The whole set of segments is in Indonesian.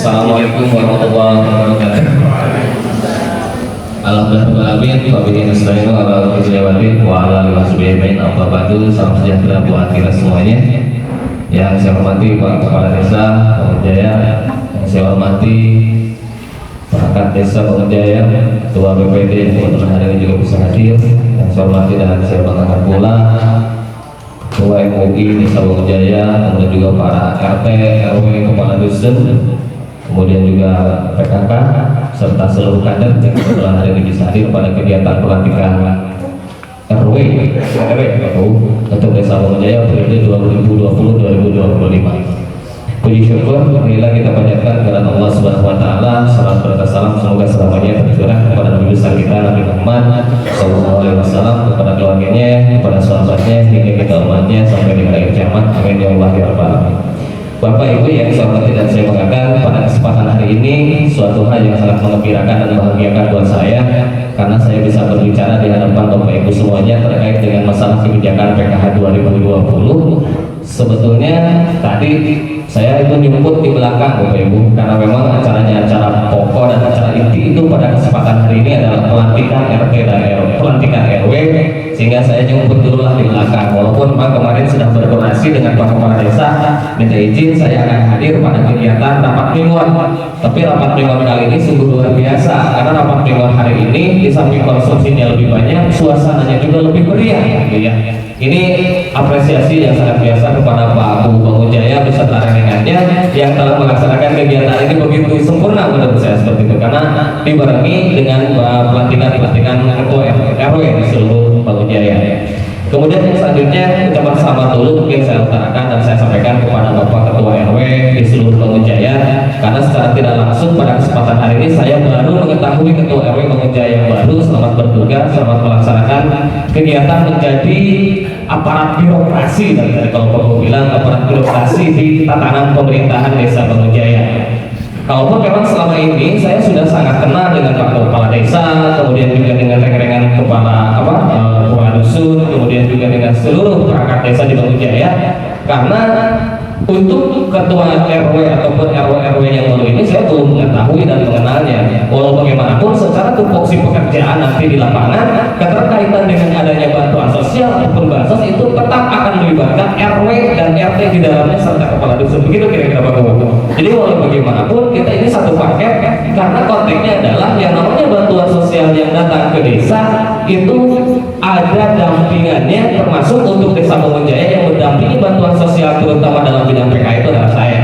Assalamualaikum warahmatullahi wabarakatuh. Alhamdulillahirobbilalamin, wabillahi nasta'in ala umuri wa ala alihi washabihi amma ba'du. Salam sejahtera buat kita semuanya. Yang saya hormati Pak Kepala Desa Bangun Jaya, yang saya hormati perangkat Desa Bangun Jaya, Ketua BPD yang kebetulan hari ini juga bisa hadir, yang saya hormati dan saya banggakan pula Ketua MUI Desa Bangun Jaya, kemudian juga para RT, RW, Kepala Dusun, kemudian juga PKK serta seluruh kader yang kebetulan hari ini bisa hadir pada kegiatan pelantikan RW untuk Desa Bangun Jaya periode 2020-2025. Puji syukur marilah kita panjatkan kepada Allah Subhanahu wa taala, salam serta salam semoga selamanya tercurah kepada Nabi besar kita Nabi Muhammad sallallahu alaihi wasallam, kepada keluarganya, kepada sahabatnya hingga kita umatnya sampai di akhir zaman. Amin ya Allah ya rabbal alamin. Bapak Ibu yang saya hormati dan saya banggakan, pada kesempatan hari ini suatu hal yang sangat mengembirakan dan membahagiakan buat saya karena saya bisa berbicara di hadapan Bapak Ibu semuanya terkait dengan masalah kebijakan PKH 2020. Sebetulnya tadi saya itu nyumput di belakang Bapak Ibu karena memang acaranya acara pokok dan acara inti itu pada kesempatan hari ini adalah pelantikan RT dan RW, pelantikan RW, sehingga saya nyumput dulu lah di belakang. Walaupun memang kemarin sudah berkoordinasi dengan Pak Kepala Desa, minta izin saya akan hadir pada kegiatan rapat mingguan. Tapi rapat mingguan kali ini sungguh luar biasa karena rapat mingguan hari ini di samping konsumsinya lebih banyak, suasananya juga lebih meriah, gitu ya. Ini apresiasi yang sangat biasa kepada Pak Bangun Jaya beserta rekan-rekannya yang telah melaksanakan kegiatan ini begitu sempurna menurut saya seperti itu, karena dibarengi dengan pelantikan ketua RW di seluruh Bangun Jaya. Kemudian yang selanjutnya ucapan selamat dulu mungkin saya utarakan dan saya sampaikan kepada Bapak Ketua RW di seluruh Bangun Jaya, karena secara tidak langsung pada kesempatan hari ini saya baru mengetahui Ketua RW Bangun Jaya yang baru. Selamat bertugas, selamat melaksanakan kegiatan menjadi aparat birokrasi, dan kalau perlu bilang aparat birokrasi di tatanan pemerintahan Desa Bangun Jaya. Kalaupun memang selama ini saya sudah sangat kenal dengan Pak Kepala Desa, kemudian juga dengan rekan-rekan kepala dusun, kemudian juga dengan seluruh perangkat desa di Bangun Jaya, karena untuk ketua RW ataupun RW yang baru ini saya belum mengetahui dan mengenalnya. Walau bagaimanapun secara tupoksi pekerjaan nanti di lapangan keterkaitan dengan adanya bantuan sosial ataupun bansos itu tetap akan melibatkan RW dan RT di dalamnya serta kepala dusun. Begitu kira-kira Bapak Ibu. Jadi walau bagaimanapun kita ini satu paket, karena konteksnya adalah yang namanya bantuan sosial yang datang ke desa itu ada dampingannya, termasuk untuk Desa Bangun Jaya yang mendampingi bantuan sosial terutama dalam bidang PKH itu adalah saya.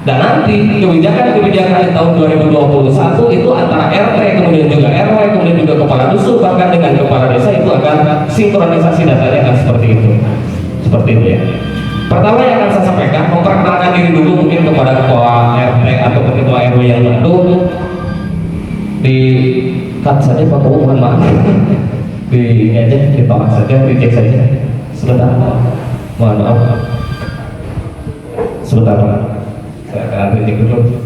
Dan nanti kebijakan di tahun 2021 itu antara RT kemudian juga RW kemudian juga kepala dusun bahkan dengan kepala desa itu akan sinkronisasi datanya akan seperti itu ya. Pertama yang akan saya sampaikan, memperkenalkan diri dulu mungkin kepada ketua RT atau ketua RW yang baru. Di cut saja Pak, mohon maaf. Di aja ditolak saja, dicek saja. Sebentar, mohon maaf. Sebentar, saya akan kritik dulu.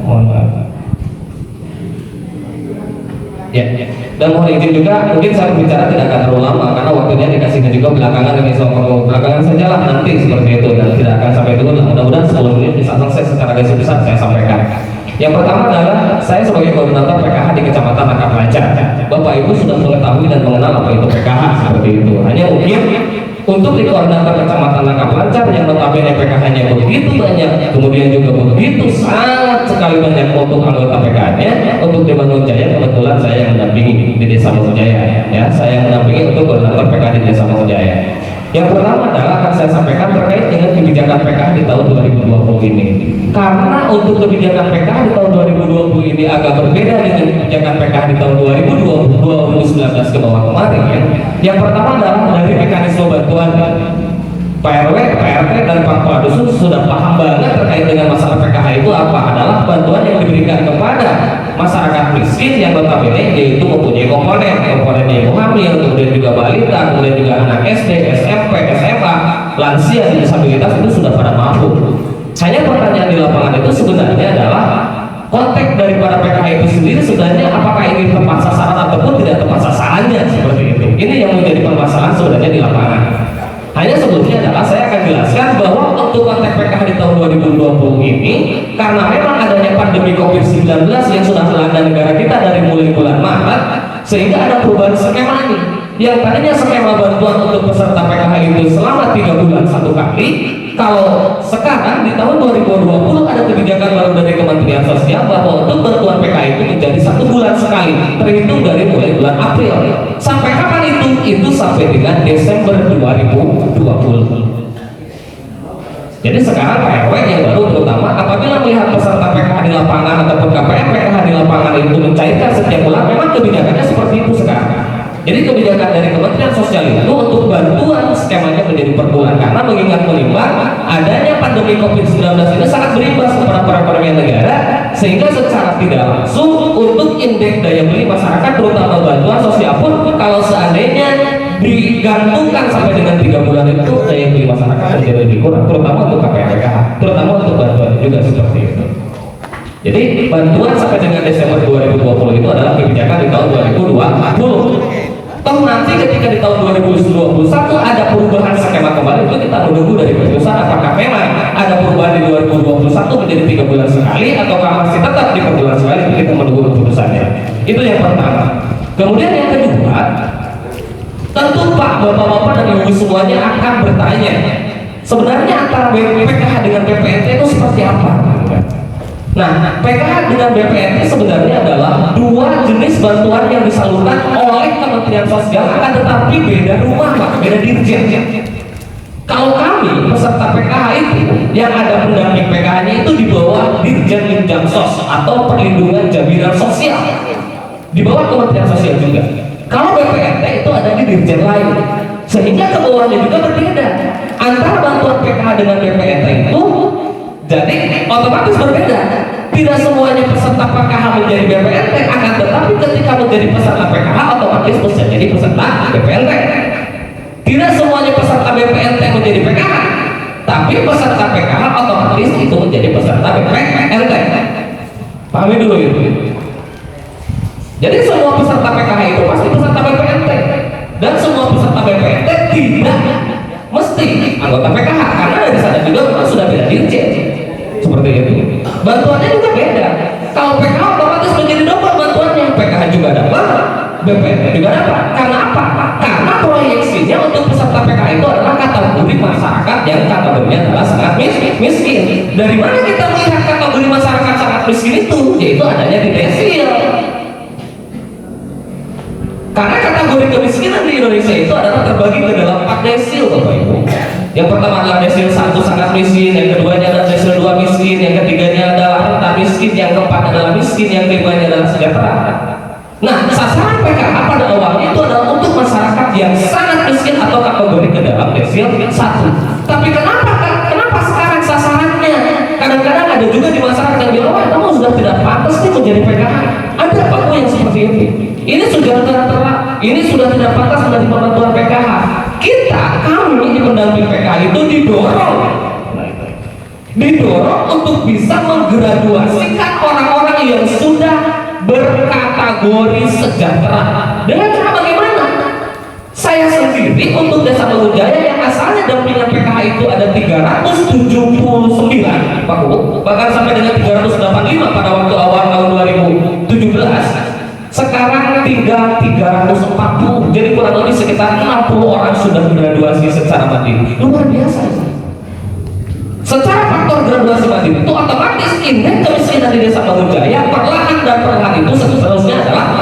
Mohon maaf. Ya, dan mohon izin juga, mungkin saya berbicara tidak akan terlalu lama karena waktunya dikasihkan juga belakangan ini, belakangan sajalah nanti seperti itu, dan tidak akan sampai dulu. Mudah-mudahan 10 menit bisa selesai secara garis besar saya sampaikan. Yang pertama adalah saya sebagai koordinator PKH di Kecamatan Langkah Lancar. Bapak Ibu sudah mengetahui dan mengenal apa itu PKH seperti itu. Hanya mungkin untuk di koordinator Kecamatan Langkah Lancar yang notabene PKH-nya begitu banyak, kemudian juga begitu sangat sekali banyak untuk anggota PKH-nya, untuk di Bangun Jaya kebetulan saya yang mendampingi di Desa Bangun Jaya. Ya, saya yang mendampingi untuk koordinator PKH di Desa Bangun Jaya. Yang pertama adalah akan saya sampaikan terkait dengan kebijakan PKH di tahun 2020 ini. Karena untuk kebijakan PKH di tahun 2020 ini agak berbeda dengan kebijakan PKH di tahun 2019 ke bawah kemarin ya. Yang pertama adalah dari mekanisme bantuan. Pak RW, Pak RT, dan Pak Kepala Dusun sudah paham banget terkait dengan masalah PKH itu apa, adalah bantuan yang diberikan kepada masyarakat miskin yang notabene yaitu mempunyai komponen ibu hamil, kemudian juga balita, kemudian juga anak SD, SMP, SMA, lansia, disabilitas itu sudah pada mampu. Hanya pertanyaan di lapangan itu sebenarnya adalah konteks daripada PKH itu sendiri sebenarnya apakah ini tepat sasaran ataupun tidak tepat sasarannya seperti itu. Ini yang menjadi permasalahan sebenarnya di lapangan. Hanya sebelumnya adalah saya akan jelaskan bahwa untuk konteks PKH di tahun 2020 ini karena memang adanya pandemi COVID-19 yang sudah melanda negara kita dari mulai bulan Maret, sehingga ada perubahan skema ini. Yang tadinya skema bantuan untuk peserta PKH itu selama 3 bulan 1 kali, kalau sekarang di tahun 2020 ada kebijakan baru dari Kementerian Sosial bahwa untuk bantuan PKH itu menjadi 1 bulan sekali, terhitung dari mulai bulan April. Sampai kapan itu? Itu sampai dengan Desember 2020. Jadi sekarang Pak RW yang baru terutama apabila melihat peserta PKH di lapangan ataupun KPM PKH di lapangan itu mencairkan setiap bulan, memang kebijakannya seperti itu sekarang. Jadi kebijakan dari Kementerian Sosial itu untuk bantuan skemanya menjadi per bulan, karena mengingat adanya pandemi COVID-19 ini sangat berimbas kepada perekonomian negara, sehingga secara tidak langsung untuk indeks daya beli masyarakat terutama bantuan sosial pun kalau seandainya digantungkan sampai dengan 3 bulan itu daya beli masyarakat menjadi lebih kurang, terutama untuk KPM-PKH, terutama untuk bantuan juga seperti itu. Jadi bantuan sampai dengan Desember 2020 itu adalah kebijakan di tahun 2020. Toh nanti ketika di tahun 2021 ada perubahan skema kembali, itu kita menunggu dari keputusan apakah memang ada perubahan di 2021 menjadi 3 bulan sekali ataukah masih tetap di per bulan sekali, itu kita menunggu keputusannya. Itu yang pertama. Kemudian yang kedua, tentu Pak, Bapak-Bapak dan Ibu semuanya akan bertanya, sebenarnya antara PKH dengan BPNT itu seperti apa? Nah, PKH dengan BPNT sebenarnya adalah 2 jenis bantuan yang disalurkan oleh Kementerian Sosial, akan tetapi beda rumah, Pak, beda dirjen. Kalau kami peserta PKH itu yang ada pendamping PKH-nya itu di bawah Dirjen Linjamsos atau Perlindungan Jaminan Sosial, di bawah Kementerian Sosial juga. Kalau BPNT itu ada di dirjen lain, sehingga kebawahnya juga berbeda. Antara bantuan PKH dengan BPNT itu jadi otomatis berbeda. Tidak semuanya peserta PKH menjadi BPNT, akan tetapi ketika menjadi peserta PKH otomatis menjadi peserta BPNT. Tidak semuanya peserta BPNT menjadi PKH, tapi peserta PKH otomatis itu menjadi peserta BPNT. Pahami dulu itu. Jadi semua peserta PKH itu pasti peserta BPNT, dan semua peserta BPNT tidak mesti anggota PKH, karena dari sana juga memang sudah beda dirjen. Seperti itu. Bantuannya juga beda. Kalau PKH otomatis menjadi double bantuannya, PKH juga dapat, BPNT juga dapat. Karena apa? Karena proyeksinya untuk peserta PKH itu adalah kategori masyarakat yang kategorinya adalah sangat miskin. Dari mana kita melihat kategori masyarakat sangat miskin itu? Yaitu adanya di desil. Karena kategori kemiskinan di Indonesia itu adalah terbagi ke dalam 4 desil, Bapak Ibu. Yang pertama adalah desil 1 sangat miskin, yang keduanya adalah desil 2 miskin, yang ketiganya adalah rentan miskin, yang keempat adalah miskin, yang kelimanya adalah sejahtera. Nah, sasaran PKH pada awalnya itu adalah untuk masyarakat yang sangat miskin atau kategori ke dalam desil 1. Tapi kenapa sekarang sasarannya? Kadang-kadang ada juga di masyarakat yang bilang, wah, kamu sudah tidak pantas nih menjadi PKH. Ada apa yang seperti ini? Ini sudah ini sudah tidak pantas menjadi bantuan PKH. Kami di pendamping PKH itu didorong untuk bisa menggraduasikan orang-orang yang sudah berkategori sejahtera. Dengan cara bagaimana? Saya sendiri untuk Desa Bangunjaya yang asalnya dampingan PKH itu ada 379, Pak Bu, bahkan sampai dengan 385 pada waktu awal tahun 2017. Sekarang tinggal 340, jadi kurang lebih sekitar 60 orang sudah graduasi secara mandiri. Luar biasa. Secara faktor graduasi mandiri itu otomatis indeks kemiskinan di Desa Bangunjaya perlahan dan perlahan itu seterusnya adalah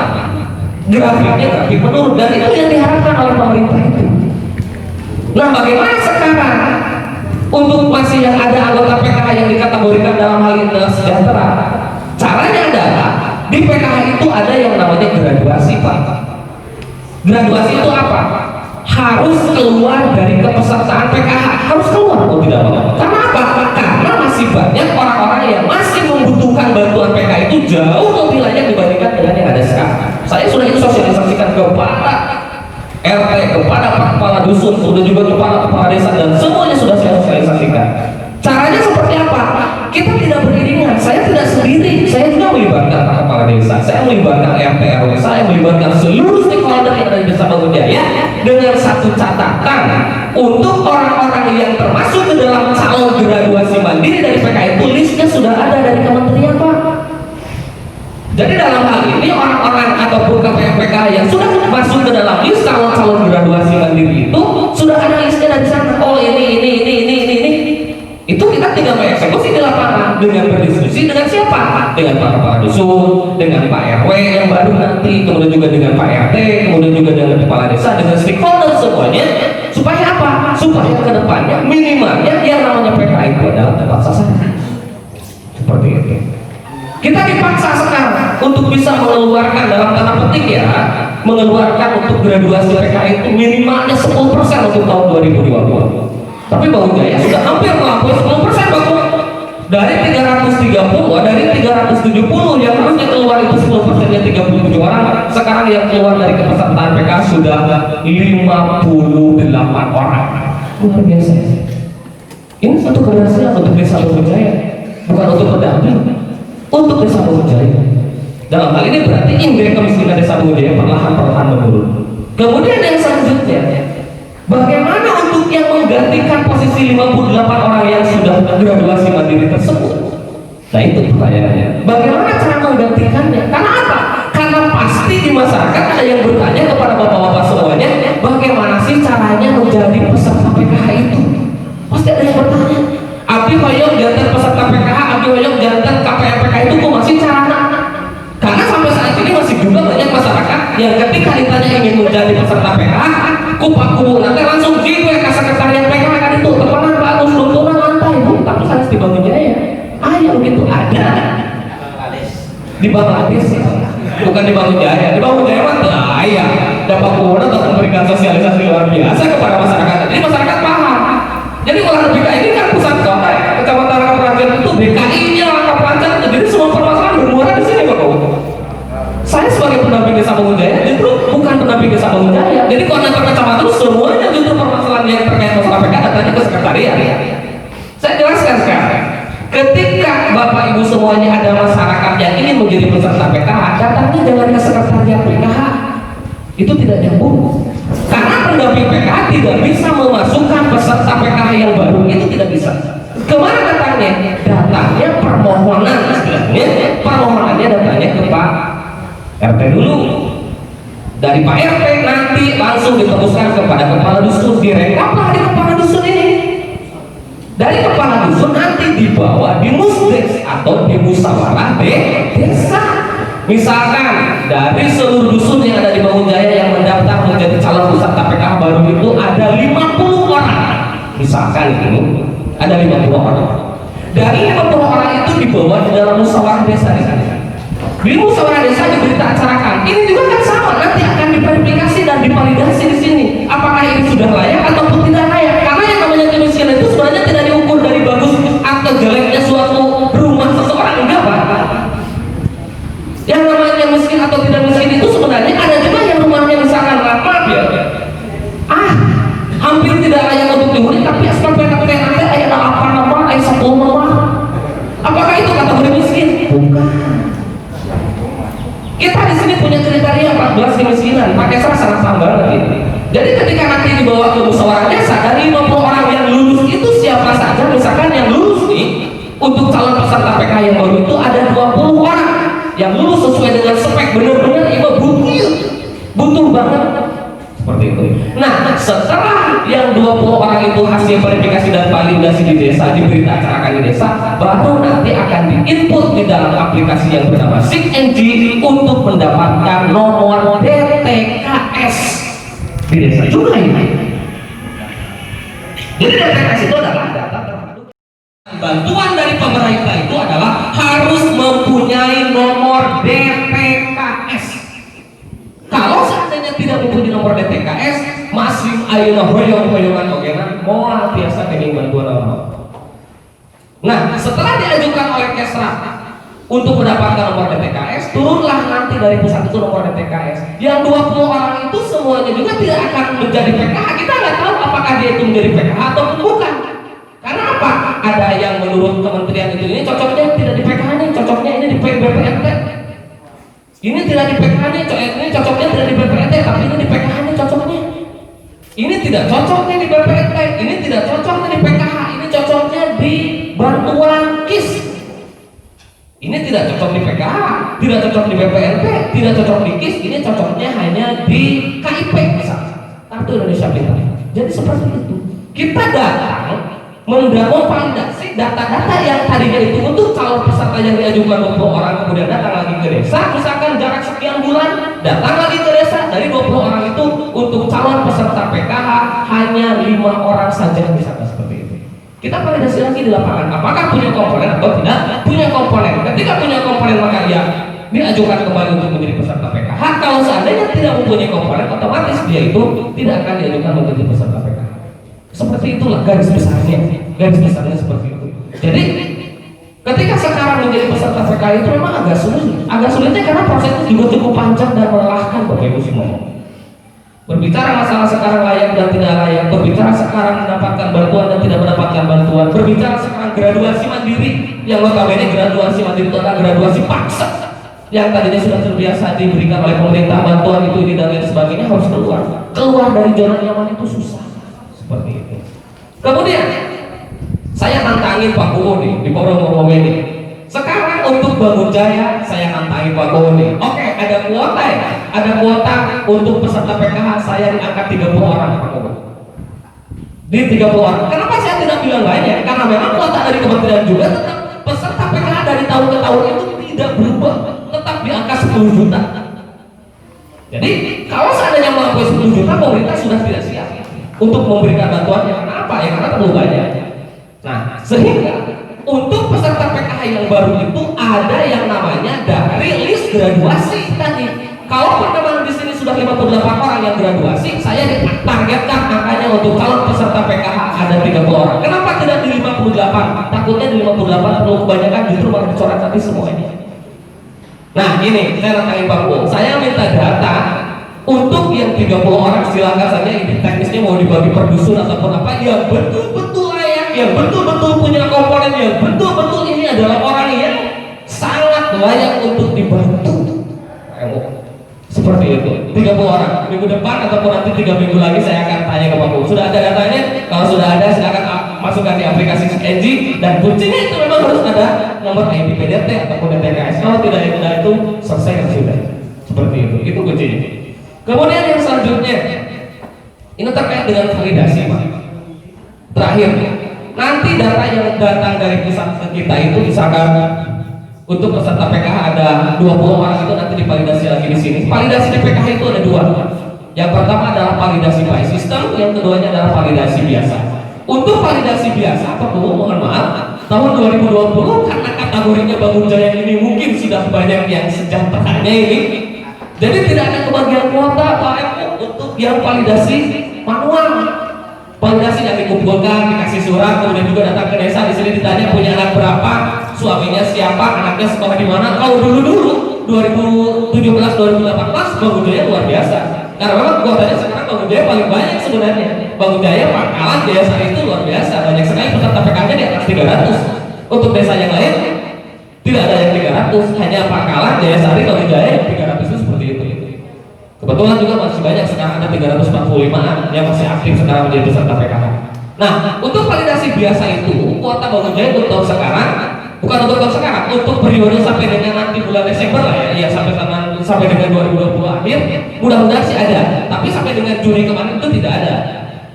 grafik menurun, dan itu yang diharapkan oleh pemerintah itu. Nah, bagaimana sekarang untuk masih yang ada anggota PKH yang dikategorikan dalam hal ini adalah sejahtera? Caranya adalah di PKH itu ada yang namanya graduasi, Pak. Graduasi itu apa? Harus keluar dari kepesertaan PKH, harus keluar atau tidak apa? Karena apa? Karena masih banyak orang-orang yang masih membutuhkan bantuan PKH itu jauh lebih banyak dibandingkan dengan yang ada sekarang. Saya sudah sosialisasikan kepada RT, kepada Pak Kepala Dusun, sudah juga kepala desa, dan semuanya sudah saya sosialisasikan. Caranya seperti apa? Kita tidak beriringan, saya tidak sendiri, saya juga melibatkan Pak Kepala Desa, saya melibatkan RT RW, saya melibatkan seluruh stakeholder yang ada di Desa Bangunjaya, dengan satu catatan, untuk orang-orang yang termasuk ke dalam calon graduasi mandiri mandiri dari PKH itu listnya sudah ada dari kementerian, Pak. Jadi dalam hal ini orang-orang ataupun KPM-PKH yang sudah masuk ke dalam list calon-calon graduasi mandiri itu sudah ada listnya dari sana. Oh ini. Itu kita tinggal mengeksekusi di lapangan dengan berdiskusi dengan siapa? Dengan para dusun, dengan Pak RW yang baru nanti, kemudian juga dengan Pak RT, kemudian juga dengan kepala desa, dengan stakeholder semuanya. Supaya apa? Supaya ke depannya minimalnya yang namanya PKH itu adalah tepat sasaran. Seperti itu. Kita dipaksa sekarang untuk bisa mengeluarkan dalam tanda petik ya, mengeluarkan untuk graduasi PKH itu minimalnya 10% untuk tahun 2020. Tapi Bangun Jaya sudah hampir melampaui 10%, Bapak. Dari 370 yang harusnya keluar itu 10%-nya 37 orang, sekarang yang keluar dari kepesertaan PKH sudah 58 orang. Luar biasa. Ini satu keberhasilan untuk Desa Bangun Jaya, bukan untuk pendamping, untuk Desa Bangun Jaya. Dalam hal ini berarti indeks kemiskinan Desa Bangun Jaya perlahan-lahan menurun. Kemudian yang selanjutnya, bagaimana untuk yang menggantikan posisi 58 orang yang sudah graduasi mandiri tersebut? Nah itu pertanyaannya. Bagaimana cara menggantikannya? Karena apa? Karena pasti di masyarakat ada yang bertanya kepada bapak-bapak semuanya, bagaimana sih caranya menjadi peserta PKH itu? Pasti ada yang bertanya. Abdi hoyong jantan peserta PKH, abdi hoyong jantan KPM PKH itu kok masih caranya? Karena sampai saat ini masih juga banyak masyarakat yang ketika ditanya ingin menjadi peserta PKH, kupak-kubu nanti langsung gitu ya ke sekretariat PKH kan itu tepanan bagus, tuntunan lantai, tapi harus di Bangun Jaya. Ayo gitu ada di Bangladesh ya. Bukan di Bangun Jaya. Di Bangun Jaya mah ya dapat kuota atau memberikan sosialisasi luar biasa kepada masyarakat. Jadi masyarakat paham. Jadi kalau BKI ini kan pusat kota ya, kecamatan Langkah Pelancong itu BKI-nya Langkah Pelancong. Jadi semua permasalahan bermuara di sini, Bapak. Saya sebagai pendamping Desa Bangun Jaya justru bukan pendamping Desa Bangun Jaya. Jadi kalau antar kecamatan semuanya justru permasalahan yang terkait masalah PKH datanya ke sekretariat. Saya jelaskan sekarang. Ketika Bapak Ibu semuanya ada masyarakat yang ingin menjadi peserta PKH, datangnya jangan ke sekretariat PKH. Itu tidak nyambung. Karena pendamping PKH tidak bisa memasukkan peserta PKH yang baru, itu tidak bisa. Kemana datangnya? Datangnya permohonan istilahnya. Permohonannya datangnya ke Pak RT dulu. Dari Pak RT nanti langsung diteruskan kepada kepala dusun, direkaplah di kepala dusun ini. Dari kepala dusun nanti dibawa di musdes atau di musyawarah desa. Misalkan dari seluruh dusun yang ada di Bangun Jaya yang mendaftar menjadi calon peserta PKH baru itu ada 50 orang. Misalkan ini ada 50 orang. Dari 50 orang itu dibawa di dalam musyawarah desa di sana. Di musyawarah desa diberita acarakan. Ini juga kan sama, nanti akan diverifikasi dan divalidasi di sini. Apakah ini sudah layak ataupun tidak layak? Karena yang namanya kemiskinan itu sebenarnya tidak diukur dari bagus atau jeleknya suatu rumah seseorang, enggak, Pak. Yang namanya miskin atau tidak miskin itu sebenarnya ada juga yang rumahnya misalkan lama ya. Hampir tidak layak untuk dihuni, tapi aspal PKP nanti ada apa nama, ada 10 rumah. Apakah itu kategori miskin? Bukan. Kita di sini punya kriteria 14 kemiskinan, pakai sangat tambah lagi. Jadi ketika nanti dibawa ke musyawarah desa, dari 50 orang yang lulus itu siapa saja, misalkan yang lulus nih untuk calon peserta PKH yang baru itu ada 20 orang yang lulus sesuai dengan spek, benar-benar itu butuh banget seperti itu. Nah, setelah yang 20 orang itu hasil verifikasi dan validasi di desa, diberita acarakan di desa, baru nanti akan diinput di dalam aplikasi yang bernama SIGNG untuk mendapatkan nomor DTKS di desa juga ini. Jadi DTKS itu adalah data terpadu. Bantuan dari pemerintah itu adalah harus mempunyai nomor DTKS. Kalau seandainya tidak mempunyai nomor DTKS, masih ayeuna hoyong-hoyongan ogenan moal biasa kenging bantuan orang. Nah, setelah diajukan oleh Kesra untuk mendapatkan nomor DTKS, turunlah nanti dari pusat itu nomor DTKS. Yang 20 orang itu semuanya juga tidak akan menjadi PKH. Kita nggak tahu apakah dia itu menjadi PKH atau bukan. Karena apa? Ada yang menurut kementerian itu ini cocoknya tidak di PKH nih, cocoknya ini di BPNT. Ini tidak di PKH nih, ini cocoknya tidak di BPNT, tapi ini di PKH nih cocoknya. Ini tidak cocoknya di BPNT, ini tidak cocoknya di PKH, ini cocoknya di bantuan KIS. Ini tidak cocok di PKH, tidak cocok di BPNT, tidak cocok di KIS. Ini cocoknya hanya di KIP misalnya, Kartu Indonesia Pintar. Jadi seperti itu. Kita datang memvalidasi data-data yang tadinya itu untuk calon peserta yang diajukan 20 orang, kemudian datang lagi ke desa, misalkan jarak sekian bulan, datang lagi ke desa, dari 20 orang itu untuk calon peserta PKH hanya 5 orang saja, misalkan seperti itu. Kita validasi lagi di lapangan, apakah punya komponen atau tidak punya komponen. Ketika punya komponen maka dia diajukan kembali untuk menjadi peserta PKH. Kalau seandainya tidak mempunyai komponen, otomatis dia itu tidak akan diajukan menjadi peserta PKH. Seperti itulah garis besarnya seperti itu. Jadi ketika sekarang menjadi peserta PKH itu memang agak sulitnya karena prosesnya juga cukup panjang dan melelahkan Bapak Ibu semua. Berbicara masalah sekarang layak dan tidak layak, berbicara sekarang mendapatkan bantuan dan tidak mendapatkan bantuan, berbicara sekarang graduasi mandiri, yang notabene graduasi mandiri itu adalah graduasi paksa, yang tadinya sudah terbiasa diberikan oleh pemerintah bantuan itu ini dan lain sebagainya, harus keluar dari zona nyaman itu susah, seperti itu. Kemudian saya tantangin Pak Kuo nih di forum ini. Sekarang untuk Bangun Jaya saya tantangin Pak Kuo nih. Oke, ada kuota ya, ada kuota untuk peserta PKH saya diangkat 30 orang Pak Kuo. Di 30 orang. Kenapa saya tidak bilang banyak? Karena memang kuota dari kementerian juga tetap peserta PKH dari tahun ke tahun itu tidak berubah, tetap di angka 10 juta. Jadi kalau seandainya melampaui 10 juta, pemerintah sudah tidak siap untuk memberikan bantuannya. Kenapa? Ya karena terlalu banyak. Nah, sehingga untuk peserta PKH yang baru itu ada yang namanya dari list graduasi tadi. Kalau perkembangan di sini sudah 58 orang yang graduasi, saya ditargetkan angkanya untuk calon peserta PKH ada 30 orang. Kenapa tidak di 58? Takutnya di 58 perlu kebanyakan, justru malah dicoret tadi semuanya. Nah ini saya tanya Pak Bu, saya minta data untuk yang 30 orang, silakan saja ini teknisnya mau dibagi per dusun ataupun apa, yang betul-betul layak, yang betul-betul punya komponen, yang betul-betul ini adalah orang yang sangat layak untuk dibantu. Seperti itu, 30 orang. Minggu depan ataupun nanti 3 minggu lagi saya akan tanya ke Pak Bu. Sudah ada datanya? Kalau sudah ada, silakan masukkan di aplikasi SKNG, dan kuncinya itu memang harus ada nomor ID PDT ataupun DTKS. Kalau tidak ada itu selesai sudah. Seperti itu kuncinya. Kemudian yang selanjutnya, ini terkait dengan validasi Pak. Terakhir, nanti data yang datang dari pusat kita itu misalkan untuk peserta PKH ada 20 orang itu nanti divalidasi lagi di sini. Validasi di PKH itu ada 2. Yang pertama adalah validasi by system, yang keduanya adalah validasi biasa. Untuk validasi biasa, Pak Bu, mohon maaf, tahun 2020 karena kategorinya Bangun Jaya ini mungkin sudah banyak yang sejahteranya ini, jadi tidak ada kebagian kuota Pak untuk yang validasi manual. Validasi yang dikumpulkan, dikasih surat, kemudian juga datang ke desa, di sini ditanya punya anak berapa, suaminya siapa, anaknya sekolah di mana. Kalau dulu 2017-2018 Bangun Jaya luar biasa. Karena memang kuotanya sekarang Bangun Jaya paling banyak sebenarnya. Bangun Jaya, Pangkalan, Jaya Sari itu luar biasa, banyak sekali peserta PKH-nya di atas 300. Untuk desa yang lain tidak ada yang 300, hanya Pangkalan, Jaya Sari, Bangun Jaya yang 300 itu seperti itu. Kebetulan juga masih banyak, sekarang ada 345 yang masih aktif sekarang menjadi peserta PKH. Nah, untuk validasi biasa itu kuota Bangun Jaya untuk tahun sekarang, bukan untuk tahun sekarang, untuk periode sampai dengan nanti bulan Desember lah ya, sampai dengan 2020 akhir, mudah-mudahan sih ada. Tapi sampai dengan Juni kemarin itu tidak ada.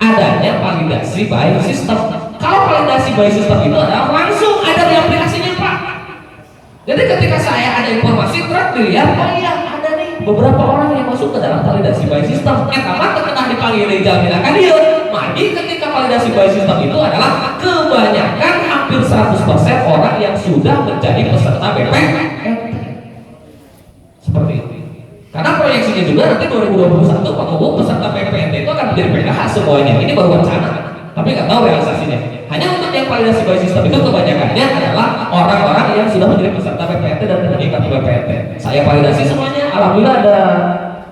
Adanya validasi by system. Kalau validasi by system itu adalah langsung ada di aplikasinya Pak. Jadi ketika saya ada informasi terus dilihat, oh iya ada nih beberapa orang yang masuk ke dalam validasi by system. Karena ketika dipanggil jaminan kan dia. Mandi ketika validasi by system itu adalah kebanyakan hampir 100% orang yang sudah menjadi peserta BPNT. Seperti itu. Karena proyeksinya juga nanti 2021 Pak Kubu peserta BPNT itu akan menjadi PKH semuanya. Ini baru wacana, tapi nggak tahu realisasinya. Hanya untuk yang validasi by system itu kebanyakannya adalah orang-orang yang sudah menjadi peserta BPNT dan menjadi kartu BPNT. Saya validasi semuanya, alhamdulillah ada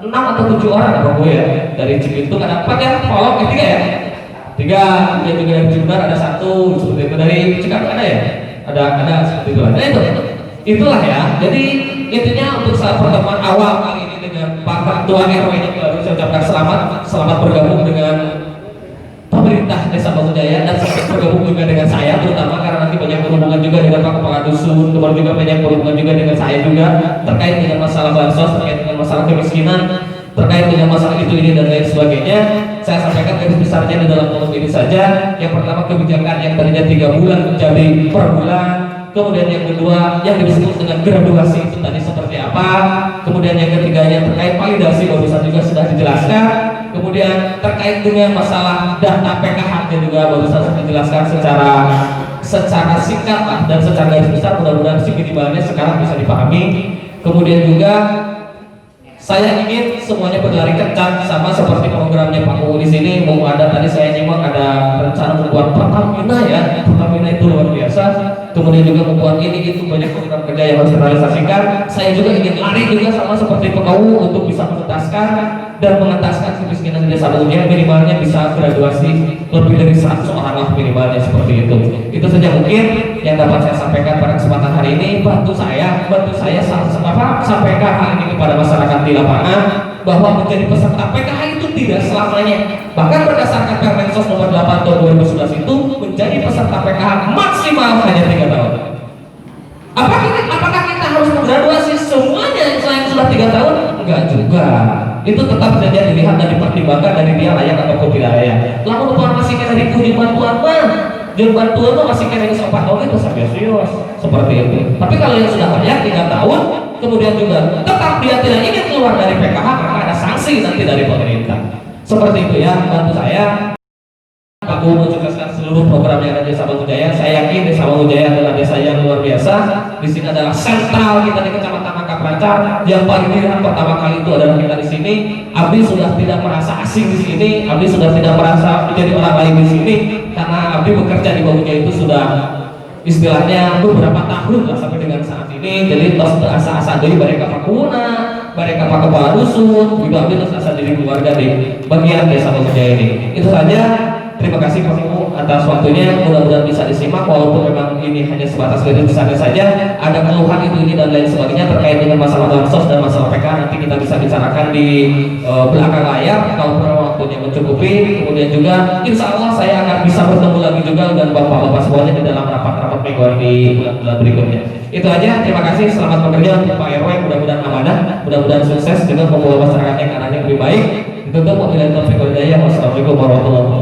6 atau 7 orang Pak Kubu ya. Dari Cibitung ada 4 ya, Polok 3 ya. 3 juga dari Cibitung ada 1, seperti itu. Dari Cikarang ada ya? Ada seperti itu. Nah itulah ya. Jadi intinya untuk saat pertemuan awal kali ini dengan Pak Ketua RW-nya baru saya ucapkan selamat bergabung dengan pemerintah pemerintah Desa Bangunjaya dan bergabung juga dengan saya, terutama karena nanti banyak berhubungan juga dengan Pak Kepala Dusun, kemudian juga banyak berhubungan juga dengan saya juga terkait dengan masalah bansos, terkait dengan masalah kemiskinan, terkait dengan masalah itu ini dan lain sebagainya. Saya sampaikan garis besarnya di dalam kolom ini saja. Yang pertama, kebijakan yang tadinya 3 bulan menjadi per bulan. Kemudian yang kedua yang disebut dengan graduasi itu tadi seperti apa. Kemudian yang ketiganya terkait validasi barusan juga sudah dijelaskan. Kemudian terkait dengan masalah data PKH juga barusan sudah dijelaskan secara singkat dan secara garis besar, mudah-mudahan sih minimalnya sekarang bisa dipahami. Kemudian juga saya ingin semuanya berlari kencang sama seperti programnya Pak Uu di sini. Mau ada tadi saya nyimak ada rencana membuat Pertamina ya. Pertamina itu luar biasa. Kemudian juga membuat ini itu banyak program kerja yang harus terrealisasikan. Saya juga ingin lari juga sama seperti Pak Uu untuk bisa menuntaskan dan mengentaskan kemiskinan di desa Bangunjaya, minimalnya bisa graduasi lebih dari 100 orang lah minimalnya seperti itu. Itu saja mungkin yang dapat saya sampaikan pada kesempatan hari ini. Bantu saya sampaikan hal ini kepada masyarakat di lapangan bahwa menjadi peserta PKH itu tidak selamanya. Bahkan berdasarkan Permensos nomor 8 tahun 2011 itu menjadi peserta PKH maksimal hanya 3 tahun. Apakah kita harus menggraduasi semuanya selain sudah 3 tahun? Enggak juga. Itu tetap saja dilihat dan dipertimbangkan dari dia layak ataupun tidak layak. Lalu tuan masih kena dipuji bantuan mah, jeung bantuan mah masih kena disopat oke itu serius seperti itu. Tapi kalau yang sudah layak 3 tahun, kemudian juga tetap dia tidak ingin keluar dari PKH, maka ada sanksi nanti dari pemerintah. Seperti itu ya, bantu saya. Aku mensukseskan seluruh program yang ada di Desa Bangunjaya. Saya yakin Desa Bangunjaya adalah desa yang luar biasa. Di sini adalah sentral kita di Kecamatan Mangkak Ranca. Yang paling dilihat pertama kali itu adalah kita di sini. Abdi sudah tidak merasa asing di sini. Abdi sudah tidak merasa menjadi orang lain di sini karena Abdi bekerja di Bangunjaya itu sudah istilahnya beberapa tahun lah sampai dengan saat ini. Jadi tos asa-asa dari mereka Pak Kuna, mereka Pak Kepala Dusun, juga Abdi tos asa dari keluarga di bagian Desa Bangunjaya ini. Itu saja. Terima kasih Pak Ibu atas waktunya, mudah-mudahan bisa disimak walaupun memang ini hanya sebatas garis besarnya saja. Ada keluhan itu ini dan lain sebagainya terkait dengan masalah bansos dan masalah PK, nanti kita bisa bicarakan di belakang layar kalau waktunya mencukupi. Kemudian juga insya Allah saya akan bisa bertemu lagi juga dengan bapak-bapak semuanya di dalam rapat-rapat mingguan di bulan berikutnya. Itu aja, terima kasih, selamat bekerja untuk Pak RW, mudah-mudahan amanah, mudah-mudahan sukses dengan membawa masyarakat yang arahnya lebih baik. Itu wabillahi taufiq wal hidayah. Wassalamualaikum warahmatullahi wabarakatuh.